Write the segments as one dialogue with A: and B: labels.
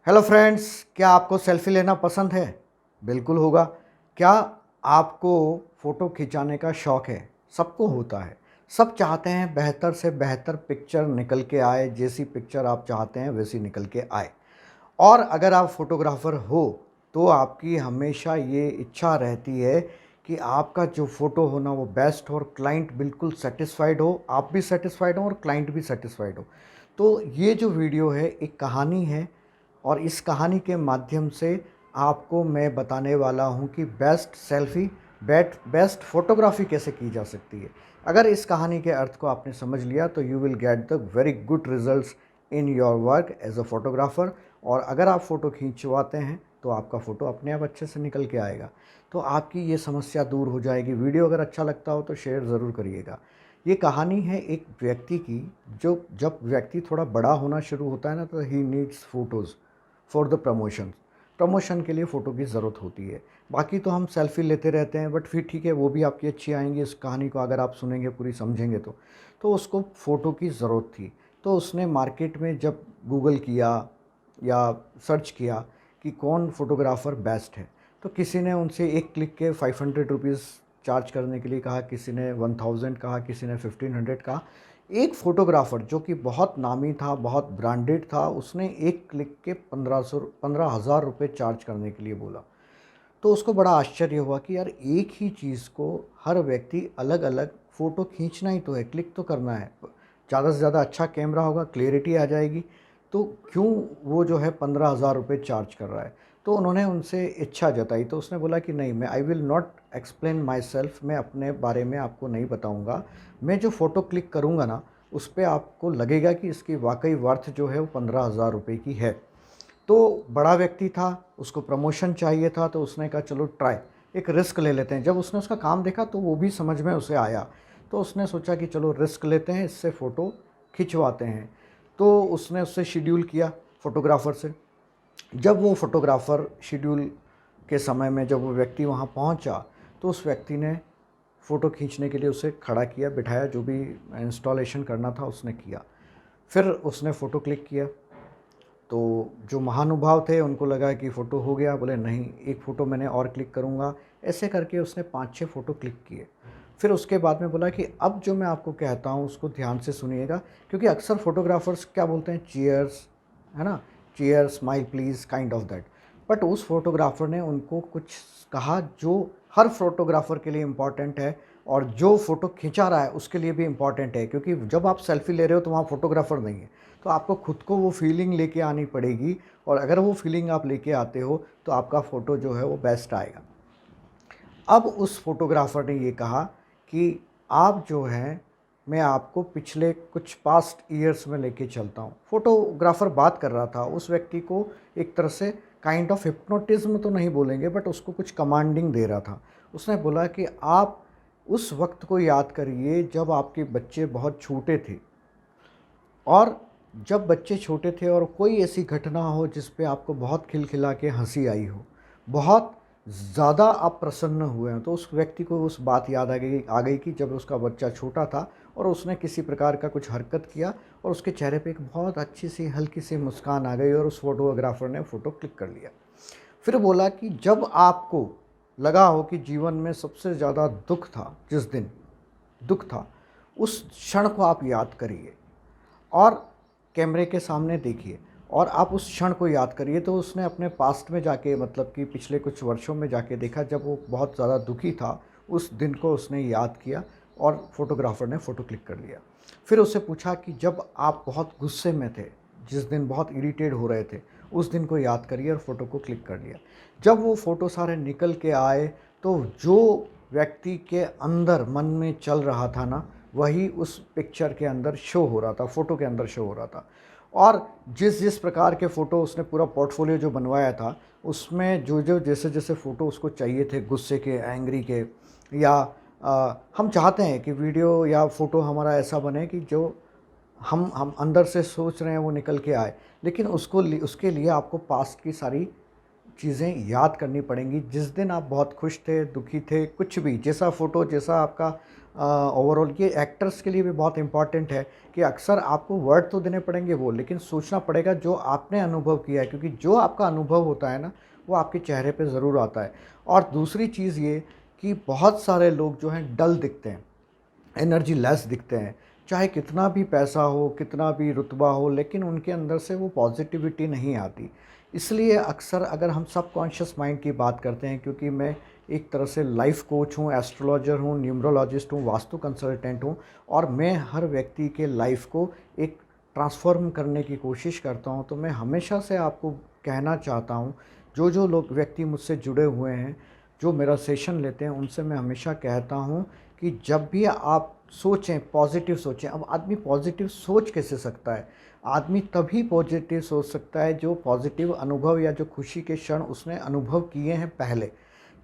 A: Hello friends, क्या आपको selfie लेना पसंद है? बिल्कुल होगा। क्या आपको फ़ोटो खिंचाने का शौक़ है? सबको होता है। सब चाहते हैं बेहतर से बेहतर पिक्चर निकल के आए, जैसी पिक्चर आप चाहते हैं वैसी निकल के आए। और अगर आप फ़ोटोग्राफ़र हो तो आपकी हमेशा ये इच्छा रहती है कि आपका जो फ़ोटो हो ना वो बेस्ट हो और क्लाइंट बिल्कुल सैटिस्फाइड हो, आप भी सैटिस्फाइड हो और क्लाइंट भी सैटिस्फाइड हो। तो ये जो वीडियो है एक कहानी है और इस कहानी के माध्यम से आपको मैं बताने वाला हूँ कि बेस्ट सेल्फ़ी, बेस्ट फ़ोटोग्राफ़ी कैसे की जा सकती है। अगर इस कहानी के अर्थ को आपने समझ लिया तो you will get the very good results in your work as a photographer. और अगर आप फ़ोटो खिंचवाते हैं तो आपका फ़ोटो अपने आप अच्छे से निकल के आएगा। तो आपकी ये समस्या दूर हो जाएगी। वीडियो अगर अच्छा लगता हो तो शेयर ज़रूर करिएगा। ये कहानी है एक व्यक्ति की, जो जब व्यक्ति थोड़ा बड़ा होना शुरू होता है ना तो he needs photos for the promotion के लिए फ़ोटो की ज़रूरत होती है। बाकी तो हम सेल्फ़ी लेते रहते हैं, बट फिर ठीक है, वो भी आपकी अच्छी आएंगी। इस कहानी को अगर आप सुनेंगे, पूरी समझेंगे तो उसको फ़ोटो की ज़रूरत थी। तो उसने मार्केट में जब गूगल किया या सर्च किया कि कौन फ़ोटोग्राफ़र बेस्ट है, तो किसी ने उनसे एक क्लिक के 500 रुपीज़ चार्ज करने के लिए कहा, किसी ने 1000 कहा, किसी ने 1500 कहा। एक फ़ोटोग्राफ़र जो कि बहुत नामी था, बहुत ब्रांडेड था, उसने एक क्लिक के 15,000 रुपये चार्ज करने के लिए बोला। तो उसको बड़ा आश्चर्य हुआ कि यार, एक ही चीज़ को हर व्यक्ति अलग-अलग फ़ोटो खींचना ही तो है, क्लिक तो करना है। ज़्यादा से ज़्यादा अच्छा कैमरा होगा, क्लैरिटी आ जाएगी, तो क्यों वो जो है 15,000 रुपये चार्ज कर रहा है। तो उन्होंने उनसे इच्छा जताई, तो उसने बोला कि नहीं, मैं I will not explain my self, मैं अपने बारे में आपको नहीं बताऊँगा। मैं जो फ़ोटो क्लिक करूँगा ना, उस पे आपको लगेगा कि इसकी वाक़ई वर्थ जो है वो 15,000 रुपये की है। तो बड़ा व्यक्ति था, उसको प्रमोशन चाहिए था, तो उसने कहा चलो ट्राई, एक रिस्क ले लेते हैं। जब उसने उसका काम देखा तो वो भी समझ में उसे आया, तो उसने सोचा कि चलो रिस्क लेते हैं, इससे फ़ोटो खिंचवाते हैं। तो उसने उससे शेड्यूल किया फ़ोटोग्राफ़र से। जब वो फ़ोटोग्राफ़र शेड्यूल के समय में जब वो व्यक्ति वहाँ पहुँचा, तो उस व्यक्ति ने फ़ोटो खींचने के लिए उसे खड़ा किया, बिठाया, जो भी इंस्टॉलेशन करना था उसने किया। फिर उसने फ़ोटो क्लिक किया, तो जो महानुभाव थे उनको लगा कि फ़ोटो हो गया, बोले नहीं, एक फ़ोटो मैंने और क्लिक करूँगा। ऐसे करके उसने 5-6 फ़ोटो क्लिक किए। फिर उसके बाद में बोला कि अब जो मैं आपको कहता हूँ उसको ध्यान से सुनिएगा, क्योंकि अक्सर फ़ोटोग्राफ़र्स क्या बोलते हैं, चीयर्स, है ना? Cheers, smile please, kind of that. But उस फ़ोटोग्राफ़र ने उनको कुछ कहा जो हर फ़ोटोग्राफ़र के लिए इम्पॉर्टेंट है और जो फ़ोटो खिंचा रहा है उसके लिए भी इम्पॉर्टेंट है, क्योंकि जब आप सेल्फ़ी ले रहे हो तो वहाँ फ़ोटोग्राफ़र नहीं है। तो आपको खुद को वो फीलिंग लेके आनी पड़ेगी, और अगर वो फीलिंग आप लेके आते हो तो आपका फ़ोटो जो है वो बेस्ट आएगा। अब उस फ़ोटोग्राफ़र ने ये कहा कि आप जो हैं, मैं आपको पिछले कुछ पास्ट ईयर्स में लेके चलता हूँ। फ़ोटोग्राफ़र बात कर रहा था, उस व्यक्ति को एक तरह से काइंड ऑफ हिप्नोटिज़्म तो नहीं बोलेंगे, बट उसको कुछ कमांडिंग दे रहा था। उसने बोला कि आप उस वक़्त को याद करिए जब आपके बच्चे बहुत छोटे थे, और जब बच्चे छोटे थे और कोई ऐसी घटना हो जिस पे आपको बहुत खिलखिला के हँसी आई हो, बहुत ज़्यादा आप प्रसन्न हुए हों, तो उस व्यक्ति को उस बात याद आ गई कि जब उसका बच्चा छोटा था और उसने किसी प्रकार का कुछ हरकत किया और उसके चेहरे पे एक बहुत अच्छी सी हल्की सी मुस्कान आ गई और उस फ़ोटोग्राफ़र ने फ़ोटो क्लिक कर लिया। फिर बोला कि जब आपको लगा हो कि जीवन में सबसे ज़्यादा दुःख था, जिस दिन दुःख था, उस क्षण को आप याद करिए और कैमरे के सामने देखिए और आप उस क्षण को याद करिए। तो उसने अपने पास्ट में जाके, मतलब कि पिछले कुछ वर्षों में जाके देखा, जब वो बहुत ज़्यादा दुखी था, उस दिन को उसने याद किया और फ़ोटोग्राफ़र ने फ़ोटो क्लिक कर लिया। फिर उससे पूछा कि जब आप बहुत गुस्से में थे, जिस दिन बहुत इरिटेट हो रहे थे, उस दिन को याद करिए और फ़ोटो को क्लिक कर लिया। जब वो फ़ोटो सारे निकल के आए, तो जो व्यक्ति के अंदर मन में चल रहा था ना, वही उस पिक्चर के अंदर शो हो रहा था, फ़ोटो के अंदर शो हो रहा था। और जिस जिस प्रकार के फ़ोटो उसने पूरा पोर्टफोलियो जो बनवाया था, उसमें जो जो जैसे जैसे फ़ोटो उसको चाहिए थे, गुस्से के, एंग्री के, या हम चाहते हैं कि वीडियो या फ़ोटो हमारा ऐसा बने कि जो हम अंदर से सोच रहे हैं वो निकल के आए। लेकिन उसके लिए आपको पास्ट की सारी चीज़ें याद करनी पड़ेंगी। जिस दिन आप बहुत खुश थे, दुखी थे, कुछ भी, जैसा फ़ोटो, जैसा आपका ओवरऑल ये एक्टर्स के लिए भी बहुत इम्पॉर्टेंट है कि अक्सर आपको वर्ड तो देने पड़ेंगे वो, लेकिन सोचना पड़ेगा जो आपने अनुभव किया है, क्योंकि जो आपका अनुभव होता है ना, वो आपके चेहरे पे ज़रूर आता है। और दूसरी चीज़ ये कि बहुत सारे लोग जो हैं डल दिखते हैं, एनर्जी लेस दिखते हैं, चाहे कितना भी पैसा हो, कितना भी रुतबा हो, लेकिन उनके अंदर से वो पॉजिटिविटी नहीं आती। इसलिए अक्सर अगर हम सबकॉन्शियस माइंड की बात करते हैं, क्योंकि मैं एक तरह से लाइफ कोच हूँ, एस्ट्रोलॉजर हूँ, न्यूमरोलॉजिस्ट हूँ, वास्तु कंसल्टेंट हूँ, और मैं हर व्यक्ति के लाइफ को एक ट्रांसफॉर्म करने की कोशिश करता हूँ। तो मैं हमेशा से आपको कहना चाहता हूँ, जो लोग व्यक्ति मुझसे जुड़े हुए हैं, जो मेरा सेशन लेते हैं, उनसे मैं हमेशा कहता हूँ कि जब भी आप सोचें, पॉजिटिव सोचें। अब आदमी पॉजिटिव सोच कैसे सकता है? आदमी तभी पॉजिटिव सोच सकता है जो पॉजिटिव अनुभव या जो खुशी के क्षण उसने अनुभव किए हैं पहले।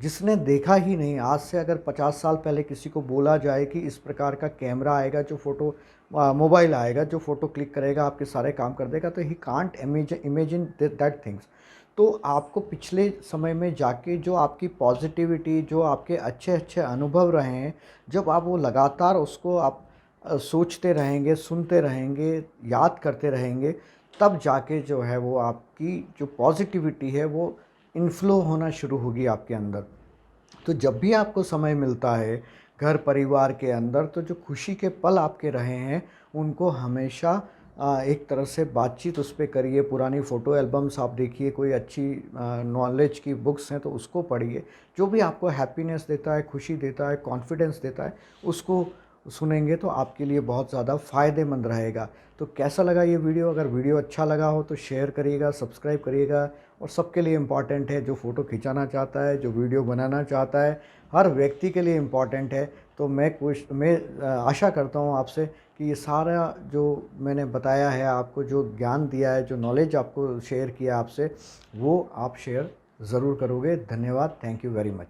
A: जिसने देखा ही नहीं, आज से अगर 50 साल पहले किसी को बोला जाए कि इस प्रकार का कैमरा आएगा जो फ़ोटो मोबाइल आएगा जो फ़ोटो क्लिक करेगा, आपके सारे काम कर देगा, तो he can't imagine that things. तो आपको पिछले समय में जाके जो आपकी पॉजिटिविटी, जो आपके अच्छे-अच्छे अनुभव रहे हैं, जब आप वो लगातार उसको आप सोचते रहेंगे, सुनते रहेंगे, याद करते रहेंगे, तब जाके जो है वो आपकी जो पॉजिटिविटी है वो इन्फ्लो होना शुरू होगी आपके अंदर। तो जब भी आपको समय मिलता है घर परिवार के अंदर, तो जो खुशी के पल आपके रहे हैं उनको हमेशा एक तरह से बातचीत उस पे करिए। पुरानी फ़ोटो एल्बम्स आप देखिए, कोई अच्छी नॉलेज की बुक्स हैं तो उसको पढ़िए। जो भी आपको हैप्पीनेस देता है, खुशी देता है, कॉन्फिडेंस देता है, उसको सुनेंगे तो आपके लिए बहुत ज़्यादा फ़ायदेमंद रहेगा। तो कैसा लगा ये वीडियो? अगर वीडियो अच्छा लगा हो तो शेयर करिएगा, सब्सक्राइब करिएगा। और सबके लिए इम्पॉर्टेंट है, जो फ़ोटो खिंचाना चाहता है, जो वीडियो बनाना चाहता है, हर व्यक्ति के लिए इम्पॉर्टेंट है। तो मैं आशा करता हूँ आपसे कि ये सारा जो मैंने बताया है आपको, जो ज्ञान दिया है, जो नॉलेज आपको शेयर किया आपसे, वो आप शेयर ज़रूर करोगे। धन्यवाद। Thank you very much.